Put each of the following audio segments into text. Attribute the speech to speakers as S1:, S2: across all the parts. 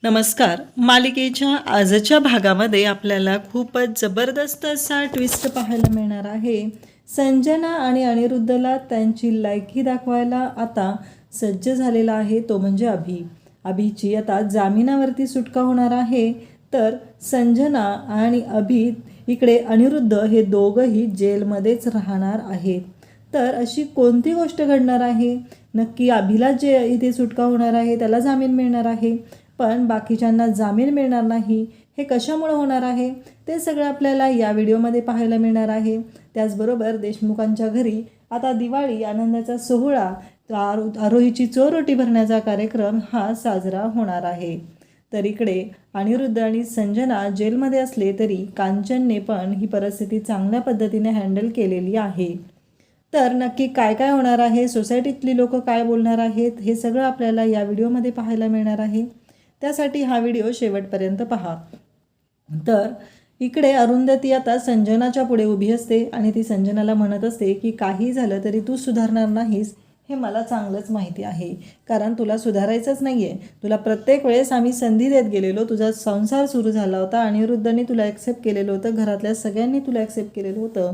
S1: नमस्कार. मालिकेच्या आजच्या भागामध्ये आपल्याला खूपच जबरदस्त असा ट्विस्ट पाहायला मिळणार आहे. संजना आणि अनिरुद्धला त्यांची लायकी दाखवायला आता सज्ज झालेला आहे, तो म्हणजे अभिची आता जामिनावरती सुटका होणार आहे. तर संजना आणि अभि इकडे अनिरुद्ध हे दोघंही जेलमध्येच राहणार आहेत. तर अशी कोणती गोष्ट घडणार आहे? नक्की अभिला जे इथे सुटका होणार आहे, त्याला जामीन मिळणार आहे, पण बाकीच्यांना जामीन मिळणार नाही. हे कशामुळे होणार आहे ते सगळं आपल्याला या व्हिडिओमध्ये पाहायला मिळणार आहे. त्याचबरोबर देशमुखांच्या घरी आता दिवाळी आनंदाचा सोहळा, आरोहीची चोरोटी भरण्याचा कार्यक्रम हा साजरा होणार आहे. तर इकडे अनिरुद्ध आणि संजना जेलमध्ये असले तरी कांचनने पण ही परिस्थिती चांगल्या पद्धतीने हँडल केलेली आहे. तर नक्की काय काय होणार आहे, सोसायटीतली लोक काय बोलणार आहेत, हे सगळं आपल्याला या व्हिडिओमध्ये पाहायला मिळणार आहे. त्यासाठी हा व्हिडिओ शेवटपर्यंत पहा. तर इकडे अरुंधती आता संजनाच्या पुढे उभी असते आणि ती संजनाला म्हणत असते की काही झालं तरी तू सुधारणार नाहीस हे मला चांगलंच माहिती आहे, कारण तुला सुधारायचंच नाही आहे. तुला प्रत्येक वेळेस आम्ही संधी देत गेलेलो, तुझा संसार सुरू झाला होता, अनिरुद्धने तुला ॲक्सेप्ट केलेलं होतं, घरातल्या सगळ्यांनी तुला ॲक्सेप्ट केलेलं होतं,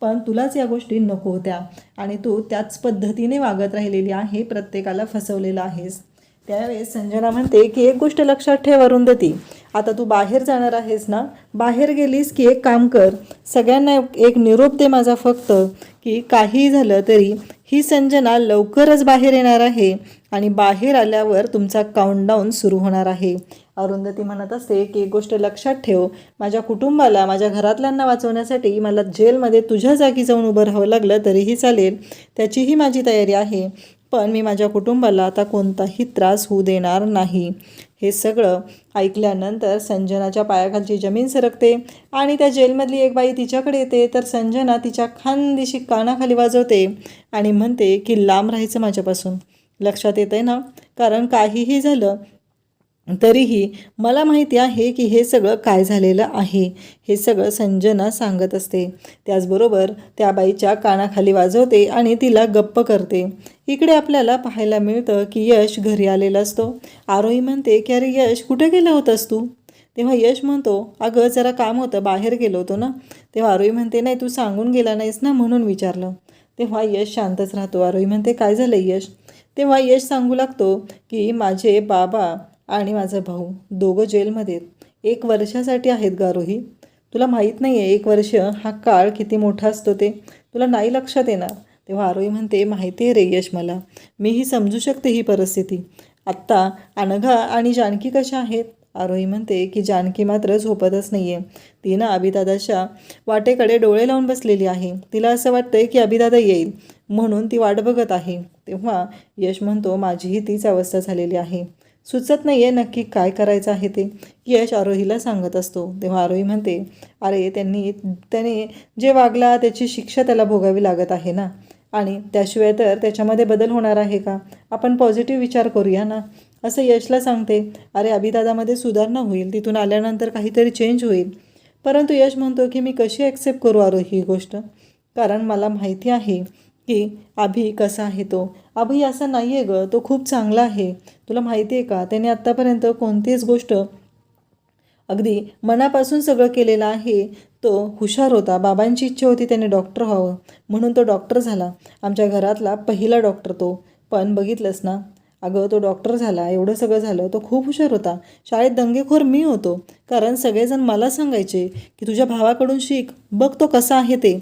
S1: पण तुलाच या गोष्टी नको होत्या आणि तू त्याच पद्धतीने वागत राहिलेली आहे, प्रत्येकाला फसवलेलं आहेस. त्यावेळेस संजना म्हणते की एक गोष्ट लक्षात ठेव अरुंधती, आता तू बाहेर जाणार आहेस ना, बाहेर गेलीस की एक काम कर, सगळ्यांना एक निरोप दे माझा फक्त, की काही झालं तरी ही संजना लवकरच बाहेर येणार आहे आणि बाहेर आल्यावर तुमचा काउंटडाऊन सुरू होणार आहे. अरुंधती म्हणत असते की एक गोष्ट लक्षात ठेव, माझ्या कुटुंबाला, माझ्या घरातल्यांना वाचवण्यासाठी मला जेलमध्ये तुझ्या जागी जाऊन उभं राहावं लागलं तरीही चालेल, त्याचीही माझी तयारी आहे, पण मी माझ्या कुटुंबाला आता कोणताही त्रास होऊ देणार नाही. हे सगळं ऐकल्यानंतर संजनाच्या पायाखालची जमीन सरकते आणि त्या जेलमधली एक बाई तिच्याकडे येते. तर संजना तिच्या खानदेशी कानाखाली वाजवते आणि म्हणते की लांब राहायचं माझ्यापासून. लक्षात येतं आहे ना, कारण काहीही झालं तरीही मला माहिती आहे की हे सगळं काय झालेलं आहे, हे सगळं संजना सांगत असते. त्याचबरोबर त्या बाईच्या कानाखाली वाजवते आणि तिला गप्प करते. इकडे आपल्याला पाहायला मिळतं की यश घरी आलेला असतो. आरोही म्हणते की अरे यश, कुठे गेला होतास तू? तेव्हा यश म्हणतो अगं जरा काम होतं, बाहेर गेलो होतो ना. तेव्हा आरोही म्हणते नाही, तू सांगून गेला नाहीस ना म्हणून विचारलं. तेव्हा यश शांतच राहतो. आरोही म्हणते काय झालं यश? तेव्हा यश सांगू लागतो की माझे बाबा आणि माझा भाऊ दोघं जेलमध्ये 1 वर्षासाठी आहेत ग आरोही. तुला माहीत नाही आहे 1 वर्ष हा काळ किती मोठा असतो, ते तुला नाही लक्षात येणार. तेव्हा आरोही म्हणते माहिती आहे रे यश मला, मीही समजू शकते ही परिस्थिती. आत्ता अनघा आणि जानकी कशा आहेत? आरोही म्हणते की जानकी मात्र झोपतच नाही आहे, ती ना अभिदादाच्या वाटेकडे डोळे लावून बसलेली आहे. तिला असं वाटतंय की अभिदादा येईल म्हणून ती वाट बघत आहे. तेव्हा यश म्हणतो माझीही तीच अवस्था झालेली आहे, सुचत नाही आहे नक्की काय करायचं आहे ते. यश आरोहीला सांगत असतो. तेव्हा आरोही म्हणते अरे त्याने जे वागला त्याची शिक्षा त्याला भोगावी लागत आहे ना, आणि त्याशिवाय तर त्याच्यामध्ये बदल होणार आहे का? आपण पॉझिटिव्ह विचार करूया ना, असं यशला सांगते. अरे अभिदादामध्ये सुधारणा होईल, तिथून आल्यानंतर काहीतरी चेंज होईल. परंतु यश म्हणतो की मी कशी ॲक्सेप्ट करू आरोही ही गोष्ट, कारण मला माहिती आहे की अभि कसा आहे तो. अभि असा नाही आहे ग, तो खूप चांगला आहे. तुला माहिती आहे का, त्याने आत्तापर्यंत कोणतीच गोष्ट अगदी मनापासून सगळं केलेलं आहे. तो हुशार होता, बाबांची इच्छा होती त्याने डॉक्टर व्हावं म्हणून तो डॉक्टर झाला, आमच्या घरातला पहिला डॉक्टर तो. पण बघितलंस ना अगं, तो डॉक्टर झाला, एवढं सगळं झालं, तो खूप हुशार होता. शाळेत दंगेखोर मी होतो, कारण सगळेजण मला सांगायचे की तुझ्या भावाकडून शिक, बघ तो कसा आहे ते.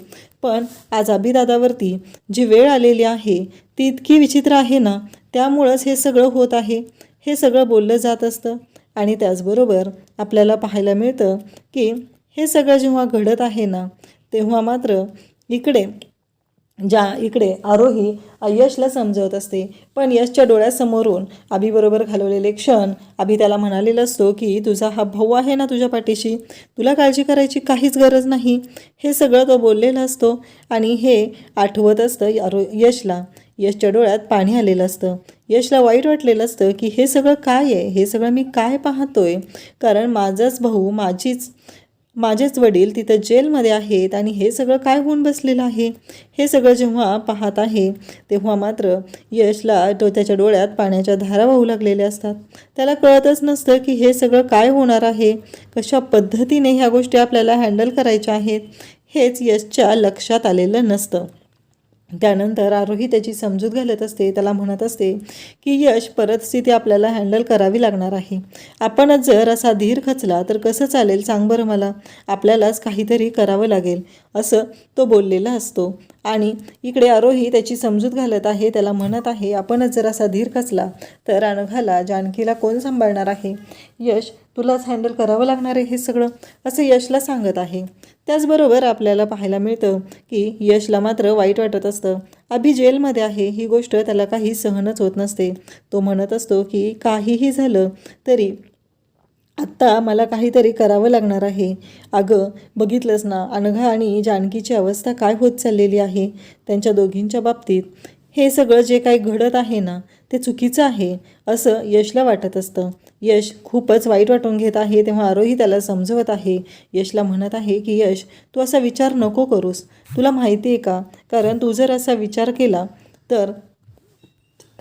S1: पण आज अभिदादावरती जी वेळ आलेली आहे ती इतकी विचित्र आहे ना, त्यामुळंच हे सगळं होत आहे, हे सगळं बोललं जात असतं. आणि त्याचबरोबर आपल्याला पाहायला मिळतं की हे सगळं जेव्हा घडत आहे ना, तेव्हा मात्र इकडे आरोही यशला समजवत असते. पण यशच्या डोळ्यासमोरून अभिबरोबर घालवलेले क्षण, अभि त्याला म्हणालेलं असतो की तुझा हा भाऊ आहे ना तुझ्या पाठीशी, तुला काळजी करायची काहीच गरज नाही, हे सगळं तो बोललेला असतो. आणि हे आठवत असतं यशला. यशच्या डोळ्यात पाणी आलेलं असतं. यशला वाईट वाटलेलं असतं की हे सगळं काय आहे, हे सगळं मी काय पाहतोय, कारण माझाच भाऊ, माझेच वडील तिथं जेलमध्ये आहेत आणि हे सगळं काय होऊन बसलेलं आहे. हे सगळं जेव्हा पाहत आहे तेव्हा मात्र यशला त्याच्या डोळ्यात पाण्याच्या धारा वाहू लागलेल्या असतात. त्याला कळतच नसतं की हे सगळं काय होणार आहे, कशा पद्धतीने ह्या गोष्टी आपल्याला हँडल करायच्या आहेत, हेच यशच्या लक्षात आलेलं नसतं. त्यानंतर आरोही त्याची समजूत घालत असते, त्याला म्हणत असते की यश परिस्थिती आपल्याला हँडल करावी लागणार आहे. आपणच जर असा धीर खचला तर कसं चालेल सांग बरं मला, आपल्यालाच काहीतरी करावं लागेल असं तो बोललेला असतो. आणि इकडे आरोही त्याची समजूत घालत आहे, त्याला म्हणत आहे आपणच जर असा धीर खचला तर अनघाला जानकीला कोण सांभाळणार आहे, यश तुलाच हँडल करावं लागणार आहे हे सगळं, असं यशला सांगत आहे. त्याचबरोबर आपल्याला पाहायला मिळतं की यशला मात्र वाईट वाटत असतं. अभि जेलमध्ये आहे ही गोष्ट त्याला काही सहनच होत नसते. तो म्हणत असतो की काहीही झालं तरी आत्ता मला काहीतरी करावं लागणार आहे. अगं बघितलंस ना अनघा आणि जानकीची अवस्था काय होत चाललेली आहे. त्यांच्या दोघींच्या बाबतीत हे सगळं जे काही घडत आहे ना ते चुकीचं आहे असं यशला वाटत असतं. यश खूपच वाईट वाटून घेत आहे. तेव्हा आरोही त्याला समजवत आहे, यशला म्हणत आहे की यश तू असा विचार नको करूस. तुला माहिती आहे का, कारण तू जर असा विचार केला तर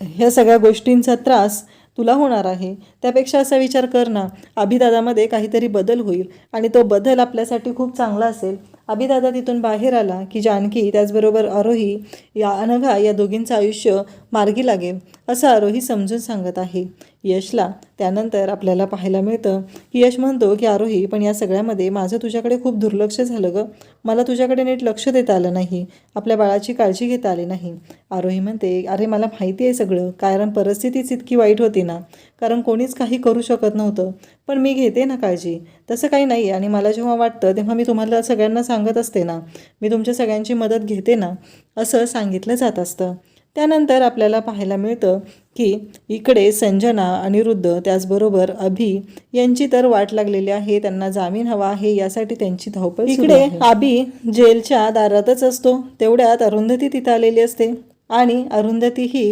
S1: ह्या सगळ्या गोष्टींचा त्रास तुला होणार आहे. त्यापेक्षा असा विचार कर ना, अभिदादामध्ये काहीतरी बदल होईल आणि तो बदल आपल्यासाठी खूप चांगला असेल. अभिदादा तिथून बाहेर आला की जानकी त्याचबरोबर आरोही या अनघा या दोघींचं आयुष्य मार्गी लागेल असं आरोही समजून सांगत आहे यशला. त्यानंतर आपल्याला पाहायला मिळतं की यश म्हणतो की आरोही पण या सगळ्यामध्ये माझं तुझ्याकडे खूप दुर्लक्ष झालं गं, मला तुझ्याकडे नीट लक्ष देता आलं नाही, आपल्या बाळाची काळजी घेता आली नाही. आरोही म्हणते अरे मला माहिती आहे सगळं, कारण परिस्थितीच इतकी वाईट होती ना, कारण कोणीच काही करू शकत नव्हतं, पण मी घेते ना काळजी, तसं काही नाही. आणि मला जेव्हा वाटतं तेव्हा मी तुम्हाला सगळ्यांना सांगत असते ना, मी तुमच्या सगळ्यांची मदत घेते ना, असं सांगितलं जात असतं. त्यानंतर आपल्याला पाहायला मिळतं की इकडे संजना, अनिरुद्ध त्याचबरोबर अभि यांची तर वाट लागलेली आहे. त्यांना जामीन हवा आहे यासाठी त्यांची धावपळ. इकडे अभि जेलच्या दारातच असतो. तेवढ्यात अरुंधती तिथं आलेली असते आणि अरुंधती ही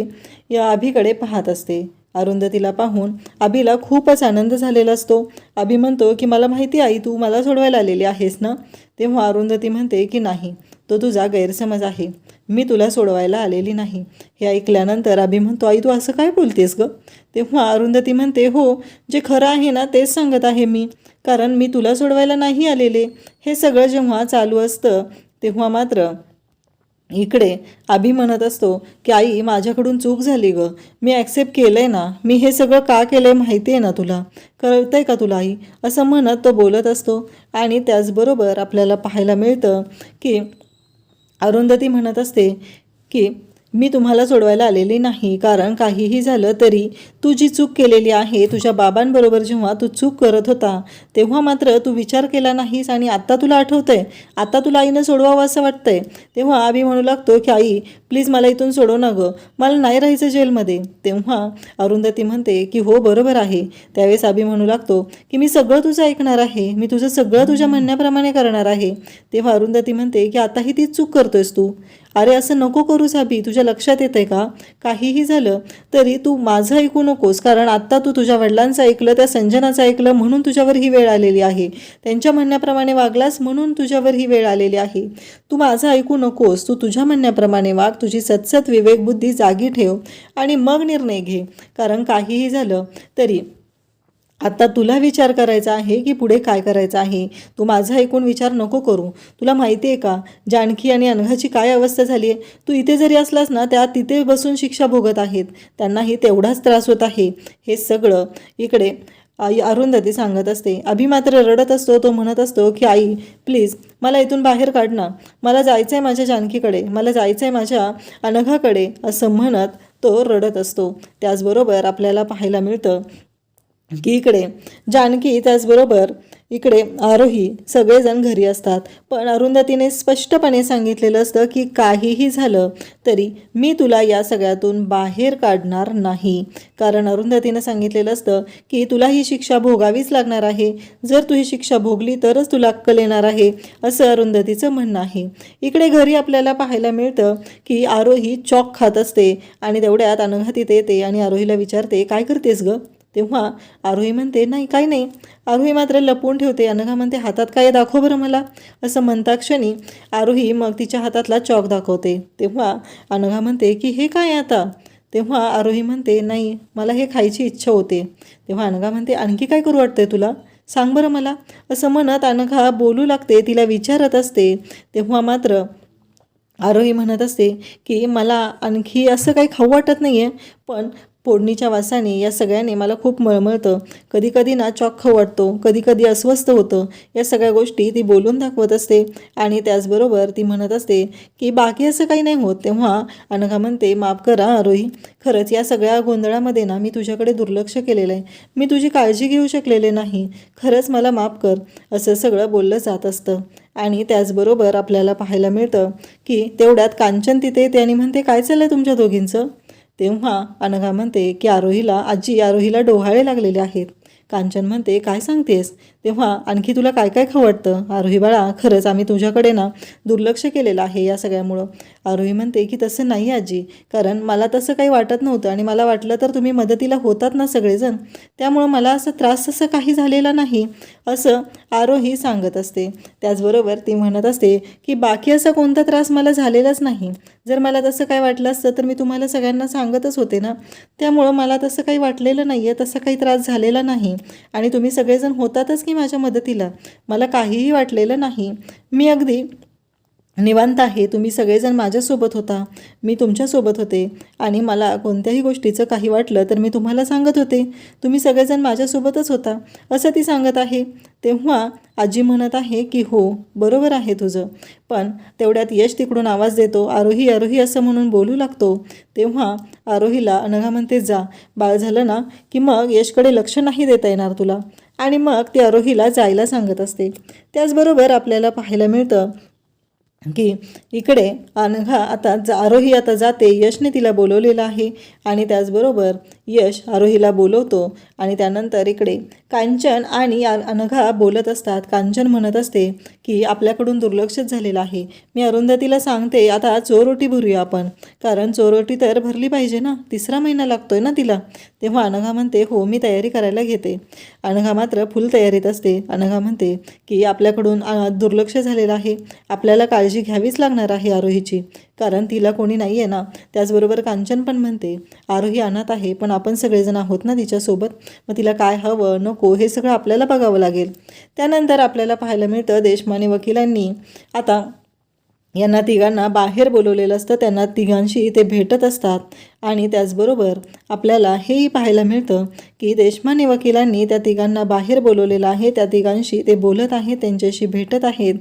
S1: या अभिकडे पाहत असते. अरुंधतीला पाहून अभिला खूपच आनंद झालेला असतो. अभि म्हणतो की मला माहिती आई तू मला सोडवायला आलेली आहेस ना. तेव्हा अरुंधती म्हणते की नाही, तो तुझा गैरसमज आहे, मी तुला सोडवायला आलेली नाही. हे ऐकल्यानंतर अभि म्हणतो आई तू असं काय बोलतेस गं. तेव्हा अरुंधती म्हणते हो, जे खरं आहे ना तेच सांगत आहे मी, कारण मी तुला सोडवायला नाही आलेले. हे सगळं जेव्हा चालू असतं तेव्हा मात्र इकडे अभि म्हणत असतो की आई माझ्याकडून चूक झाली गं, मी ॲक्सेप्ट केलं आहे ना, मी हे सगळं का केलं आहे माहिती आहे ना तुला, कळतं आहे का तुला आई, असं म्हणत तो बोलत असतो. आणि त्याचबरोबर आपल्याला पाहायला मिळतं की अरुंधती म्हणत असते की मी तुम्हाला सोडवायला आलेली नाही, कारण काहीही झालं तरी तू जी चूक केलेली आहे, तुझ्या बाबांबरोबर जेव्हा तू चूक करत होता तेव्हा मात्र तू विचार केला नाहीस आणि आत्ता तुला आठवतंय, आता तुला आईनं सोडवावं असं वाटतंय. तेव्हा अभि म्हणू लागतो की आई प्लीज मला इथून सोडव ना गं, मला नाही राहायचं जेलमध्ये. तेव्हा अरुंधती म्हणते की हो बरोबर आहे. त्यावेळेस अभि म्हणू लागतो की मी सगळं तुझं ऐकणार आहे, मी तुझं सगळं तुझ्या म्हणण्याप्रमाणे करणार आहे. तेव्हा अरुंधती म्हणते की आताही तीच चूक करतोयस तू. अरे असं नको करूस अभि, तुझ्या लक्षात येतंय का, काहीही झालं तरी तू माझं ऐकू नकोस, कारण आत्ता तू तुझ्या वडिलांचं ऐकलं, त्या संजनाचं ऐकलं म्हणून तुझ्यावर ही वेळ आलेली आहे, त्यांच्या म्हणण्याप्रमाणे वागलास म्हणून तुझ्यावर ही वेळ आलेली आहे. तू माझं ऐकू नकोस, तू तुझ्या म्हणण्याप्रमाणे वाग, तुझी सतसत विवेकबुद्धी जागी ठेव आणि मग निर्णय घे, कारण काहीही झालं तरी आता तुला विचार करायचा आहे की पुढे काय करायचं आहे. तू माझं ऐकून विचार नको करू. तुला माहिती आहे का जानकी आणि अनघाची काय अवस्था झाली आहे. तू इथे जरी असलास ना त्या तिथे बसून शिक्षा भोगत आहेत, त्यांनाही तेवढाच त्रास होत आहे. हे सगळं इकडे अरुंधती सांगत असते. अभि मात्र रडत असतो. तो म्हणत असतो की आई प्लीज मला इथून बाहेर काढ ना, मला जायचं आहे माझ्या जानकीकडे, मला जायचं आहे माझ्या अनघाकडे, असं म्हणत तो रडत असतो. त्याचबरोबर आपल्याला पाहायला मिळतं की इकडे जानकी त्याचबरोबर इकडे आरोही सगळेजण घरी असतात. पण अरुंधतीने स्पष्टपणे सांगितलेलं असतं की काहीही झालं तरी मी तुला या सगळ्यातून बाहेर काढणार नाही, कारण अरुंधतीनं सांगितलेलं असतं की तुला ही शिक्षा भोगावीच लागणार आहे, जर तू ही शिक्षा भोगली तरच तुला अक्कल येणार आहे, असं अरुंधतीचं म्हणणं आहे. इकडे घरी आपल्याला पाहायला मिळतं की आरोही चॉक खात असते आणि तेवढ्यात अनघा तिथे येते आणि आरोहीला विचारते काय करतेस गं. तेव्हा आरोही म्हणते नाही काही नाही. आरोही मात्र लपवून ठेवते. अनघा म्हणते हातात काय दाखव बरं मला. असं म्हणता क्षणी आरोही मग तिच्या हातातला चॉक दाखवते. तेव्हा अनघा म्हणते की हे काय आता. तेव्हा आरोही म्हणते नाही मला हे खायची इच्छा होते. तेव्हा अनघा म्हणते आणखी काय करू वाटतंय तुला, सांग बरं मला. असं म्हणत अनघा बोलू लागते, तिला विचारत असते. तेव्हा मात्र आरोही म्हणत असते की मला आणखी असं काही खाऊ वाटत नाही आहे, पण फोडणीच्या वासाने या सगळ्याने मला खूप मळमळतं. कधी कधी ना चॉक खाऊ वाटतो, कधी कधी अस्वस्थ होतं. या सगळ्या गोष्टी ती बोलून दाखवत असते आणि त्याचबरोबर ती म्हणत असते की बाकी असं काही नाही होत. तेव्हा अनघा म्हणते माफ करा आरोही, खरंच या सगळ्या गोंधळामध्ये ना मी तुझ्याकडे दुर्लक्ष केलेलं आहे, मी तुझी काळजी घेऊ शकलेले नाही, खरंच मला माफ कर. असं सगळं बोललं जात असतं. आणि त्याचबरोबर आपल्याला पाहायला मिळतं की तेवढ्यात कांचन तिथे येते आणि म्हणते काय चाललंय तुमच्या दोघींचं. तेव्हा अनघा म्हणते की आरोहीला डोहाळे लागलेले आहेत. कांचन म्हणते काय सांगतेस. तेव्हा आणखी तुला काय काय खाऊ वाटतं. आरोही बाळा खरंच आम्ही तुझ्याकडे ना दुर्लक्ष केलेलं आहे या सगळ्यामुळं. आरोही म्हणते की तसं नाही आजी, कारण मला तसं काही वाटत नव्हतं आणि मला वाटलं तर तुम्ही मदतीला होतात ना सगळेजण, त्यामुळं मला असं त्रास असं काही झालेला नाही असं आरोही सांगत असते. त्याचबरोबर ती म्हणत असते की बाकी असा कोणता त्रास मला झालेलाच नाही. जर मला तसं काय वाटलं असतं तर मी तुम्हाला सगळ्यांना सांगतच होते ना, त्यामुळं मला तसं काही वाटलेलं नाही आहे, तसा काही त्रास झालेला नाही आणि तुम्ही सगळेजण होतातच की माझ्या मदतीला, मला काहीही वाटलेलं नाही. मी अगदी निवांत आहे. तुम्ही सगळेजण माझ्यासोबत होता, मी तुमच्यासोबत होते आणि मला कोणत्याही गोष्टीचं काही वाटलं तर मी तुम्हाला सांगत होते, तुम्ही सगळेजण माझ्यासोबतच होता असं ती सांगत आहे. तेव्हा आजी म्हणत आहे की हो बरोबर आहे तुझं. पण तेवढ्यात यश तिकडून आवाज देतो, आरोही आरोही असं म्हणून बोलू लागतो. तेव्हा आरोहीला अनघा म्हणते जा, बाळ झालं ना की मग यशकडे लक्ष नाही देता येणार तुला. आणि मग ती आरोहीला जायला सांगत असते. त्याचबरोबर आपल्याला पाहायला मिळतं की इकडे अनघा आरोही आता जाते. यशने तिला बोलवलेलं आहे आणि त्याचबरोबर यश आरोहीला बोलवतो आणि त्यानंतर इकडे कांचन आणि अनघा बोलत असतात. कांचन म्हणत असते की आपल्याकडून दुर्लक्षच झालेलं आहे, मी अरुंधतीला सांगते आता चोरोटी भरूया आपण, कारण चोरोटी तर भरली पाहिजे ना, 3रा महिना लागतोय ना तिला. तेव्हा अनघा म्हणते हो मी तयारी करायला घेते. अनघा मात्र फुल तयारीत असते. अनघा म्हणते की आपल्याकडून दुर्लक्ष झालेलं आहे, आपल्याला काळजी घ्यावीच लागणार आहे आरोहीची, कारण तिला कोणी नाही आहे ना. त्याचबरोबर कांचन पण म्हणते आरोही अनाथ आहे पण आपण सगळेजण आहोत ना तिच्यासोबत, मग तिला काय हवं नको हे सगळं आपल्याला बघावं लागेल. त्यानंतर आपल्याला पाहायला मिळतं देशमाने वकिलांनी आता यांना तिघांना बाहेर बोलवलेलं असतं, त्यांना तिघांशी ते भेटत असतात. आणि त्याचबरोबर आपल्याला हेही पाहायला मिळतं की देशमाने वकिलांनी त्या तिघांना बाहेर बोलवलेलं आहे, त्या तिघांशी ते बोलत आहेत, त्यांच्याशी भेटत आहेत.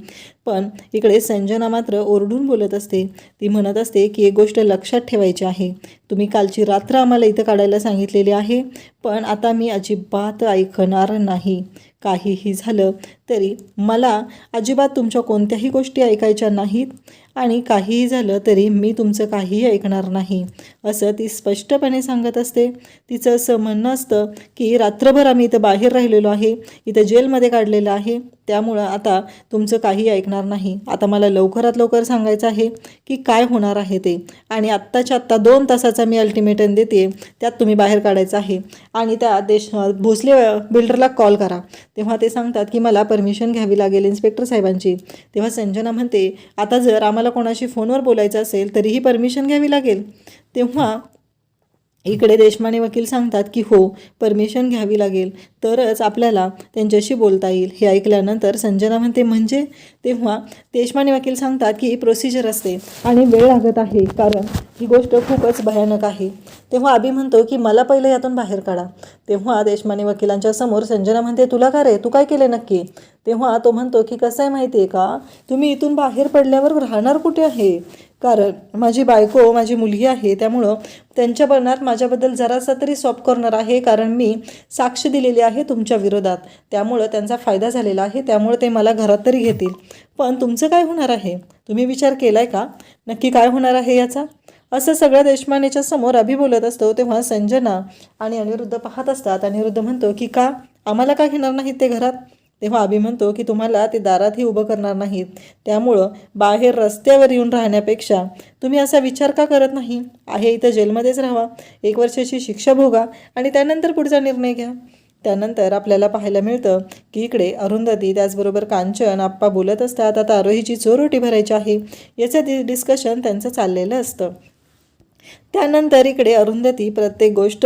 S1: पण इकडे संजना मात्र ओरडून बोलत असते. ती म्हणत असते की एक गोष्ट लक्षात ठेवायची आहे, तुम्ही कालची रात्र आम्हाला इथं काढायला सांगितलेली आहे, पण आता मी अजिबात ऐकणार नाही. काहीही झालं तरी मला अजिबात तुमच्या कोणत्याही गोष्टी ऐकायच्या नाहीत आणि काहीही झालं तरी मी तुमचं काहीही ऐकणार नाही असं ती स्पष्टपणे सांगत असते. तिचं असं म्हणणं असतं की रात्रभर आम्ही इथं बाहेर राहिलेलो आहे, इथं जेलमध्ये काढलेलं आहे, त्यामुळं आता तुमचं काही ऐकणार नाही. आता मला लवकरात लवकर सांगायचं आहे की काय होणार आहे ते, आणि आत्ताच्या आत्ता 2 तासाचा मी अल्टिमेटम देते, त्यात तुम्ही बाहेर काढायचं आहे. आणि त्या भोसले बिल्डरला कॉल करा. तेव्हा ते सांगतात की मला परमिशन घ्यावी लागेल इन्स्पेक्टर साहेबांची. तेव्हा संजना म्हणते आता जर आम्हाला कोणाशी फोनवर बोलायचं असेल तरीही परमिशन घ्यावी लागेल. तेव्हा इकडे देशमाने वकील सांगतात की हो परमिशन घ्यावी लागेल तरच आपल्याला त्यांच्याशी बोलता येईल. हे ऐकल्यानंतर संजना म्हणते म्हणजे. तेव्हा देशमाने वकील सांगतात की ही प्रोसिजर असते आणि वेळ लागत आहे, कारण ही गोष्ट खूपच भयानक आहे. तेव्हा अभि म्हणतो की मला पहिलं यातून बाहेर काढा. तेव्हा देशमाने वकिलांच्या समोर संजना म्हणते तुला का रे, तू काय केले नक्की. तेव्हा तो म्हणतो की कसं आहे माहिती आहे का, तुम्ही इथून बाहेर पडल्यावर राहणार कुठे आहे, कारण माझी बायको माझी मुलगी आहे, त्यामुळं त्यांच्या मनात माझ्याबद्दल जरासा तरी सॉफ्ट कॉर्नर आहे, कारण मी साक्ष दिलेली आहे तुमच्या विरोधात, त्यामुळं त्यांचा फायदा झालेला आहे, त्यामुळे ते मला घरात तरी घेतील. पण तुमचं काय होणार आहे, तुम्ही विचार केला आहे का नक्की काय होणार आहे याचा. असं सगळं देशमानेच्या समोर अभि बोलत असतो. तेव्हा संजना आणि अनिरुद्ध पाहत असतात. अनिरुद्ध म्हणतो की का आम्हाला का घेणार नाहीत ते घरात. तेव्हा अभि म्हणतो की तुम्हाला ते दारातही उभं करणार नाहीत, त्यामुळं बाहेर रस्त्यावर येऊन राहण्यापेक्षा तुम्ही असा विचार का करत नाही, आहे इथं जेलमध्येच राहा, 1 वर्षाची शिक्षा भोगा आणि त्यानंतर पुढचा निर्णय घ्या. त्यानंतर आपल्याला पाहायला मिळतं की इकडे अरुंधती त्याचबरोबर कांचन आप्पा बोलत असतात. आता आरोहीची चोरोटी भरायची आहे याचं डिस्कशन त्यांचं चाललेलं असतं. त्यानंतर इकडे अरुंधती प्रत्येक गोष्ट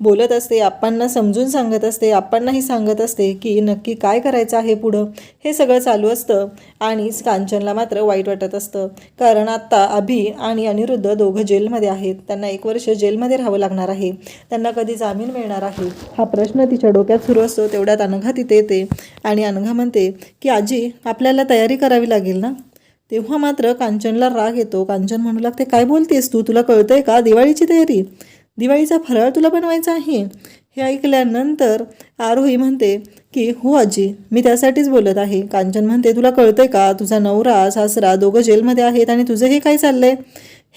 S1: बोलत असते, आप्पांना समजून सांगत असते, आप्पांनाही सांगत असते की नक्की काय करायचं आहे पुढं, हे सगळं चालू असतं. आणि कांचनला मात्र वाईट वाटत असतं, कारण आत्ता अभि आणि अनिरुद्ध दोघं जेलमध्ये आहेत, त्यांना 1 वर्ष जेलमध्ये राहावं लागणार आहे, त्यांना कधी जामीन मिळणार आहे हा प्रश्न तिच्या डोक्यात सुरू असतो. तेवढ्यात अनघा तिथे येते आणि अनघा म्हणते की आजी आपल्याला तयारी करावी लागेल ना. तेव्हा मात्र कांचनला राग येतो. कांचन म्हणू लागते, काय बोलतेस तू, तुला कळतंय का, दिवाळीची तयारी, दिवाळीचा फराळ तुला बनवायचा आहे. हे ऐकल्यानंतर आरोही म्हणते की हो आजी, मी त्यासाठीच बोलत आहे. कांचन म्हणते, तुला कळतंय का, तुझा नवरा सासरा दोघं जेलमध्ये आहेत आणि तुझं हे काय चाललंय.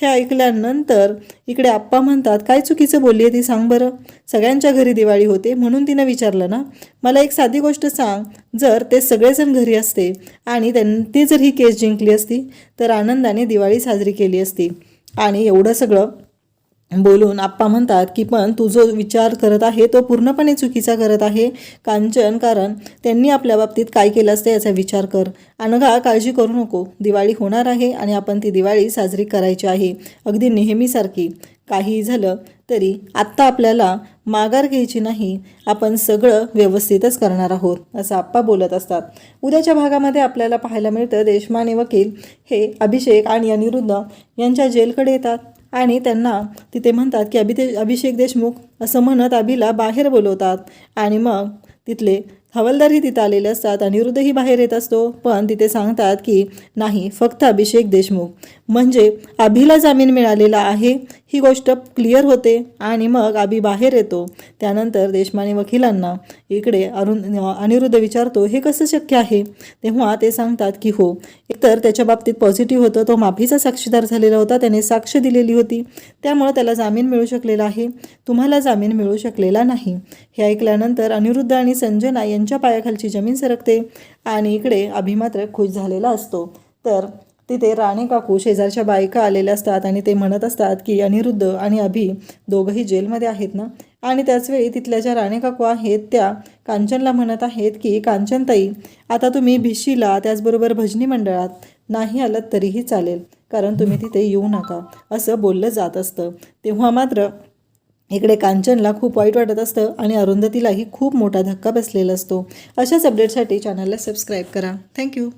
S1: हे ऐकल्यानंतर इकडे आप्पा म्हणतात, काय चुकीचं बोलली आहे ती सांग बरं, सगळ्यांच्या घरी दिवाळी होते म्हणून तिनं विचारलं ना. मला एक साधी गोष्ट सांग, जर ते सगळेजण घरी असते आणि त्यांनी जर ही केस जिंकली असती तर आनंदाने दिवाळी साजरी केली असती. आणि एवढं सगळं बोलून आप्पा म्हणतात की पण तू जो विचार करत आहे तो पूर्णपणे चुकीचा करत आहे कांचन, कारण त्यांनी आपल्या बाबतीत काय केलं असतं याचा विचार कर. अनघा काळजी करू नको, दिवाळी होणार आहे आणि आपण ती दिवाळी साजरी करायची आहे अगदी नेहमीसारखी. काही झालं तरी आत्ता आपल्याला माघार घ्यायची नाही, आपण सगळं व्यवस्थितच करणार आहोत असं आप्पा बोलत असतात. उद्याच्या भागामध्ये आपल्याला पाहायला मिळतं देशमाने वकील हे अभिषेक आणि अनिरुद्ध यांच्या जेलकडे येतात आणि त्यांना तिथे म्हणतात की अभिषेक देशमुख असं म्हणत अभिला बाहेर बोलवतात. आणि मग तिथले हवालदारही तिथं आलेले असतात, अनिरुद्धही बाहेर येत असतो, पण तिथे सांगतात की नाही, फक्त अभिषेक देशमुख, म्हणजे अभिला जामीन मिळालेला आहे ही गोष्ट क्लिअर होते. आणि मग अभि बाहेर येतो. त्यानंतर देशमाने वकिलांना इकडे अनिरुद्ध विचारतो, हे कसं शक्य आहे. तेव्हा ते सांगतात की हो, एकतर त्याच्या बाबतीत पॉझिटिव्ह होतं, तो माफीचा साक्षीदार झालेला होता, त्याने साक्ष दिलेली होती, त्यामुळे त्याला जामीन मिळू शकलेला आहे, तुम्हाला जामीन मिळू शकलेला नाही. हे ऐकल्यानंतर अनिरुद्ध आणि संजना यांच्या पायाखालची जमीन सरकते आणि इकडे अभि मात्र खुश झालेला असतो. तर तिथे राणे काकू शेजारच्या बायका आलेल्या असतात आणि ते म्हणत असतात की अनिरुद्ध आणि अभि दोघंही जेलमध्ये आहेत ना. आणि त्याचवेळी तिथल्या ज्या राणे काकू आहेत त्या कांचनला म्हणत आहेत की कांचनताई, आता तुम्ही भिशीला त्याचबरोबर भजनी मंडळात नाही आलात तरीही चालेल, कारण तुम्ही तिथे येऊ नका असं बोललं जात असतं. तेव्हा मात्र इकडे कांचनला खूप वाईट वाटत असतं आणि अरुंधतीलाही खूप मोठा धक्का बसलेला असतो. अशाच अपडेटसाठी चॅनलला सबस्क्राईब करा. थँक्यू.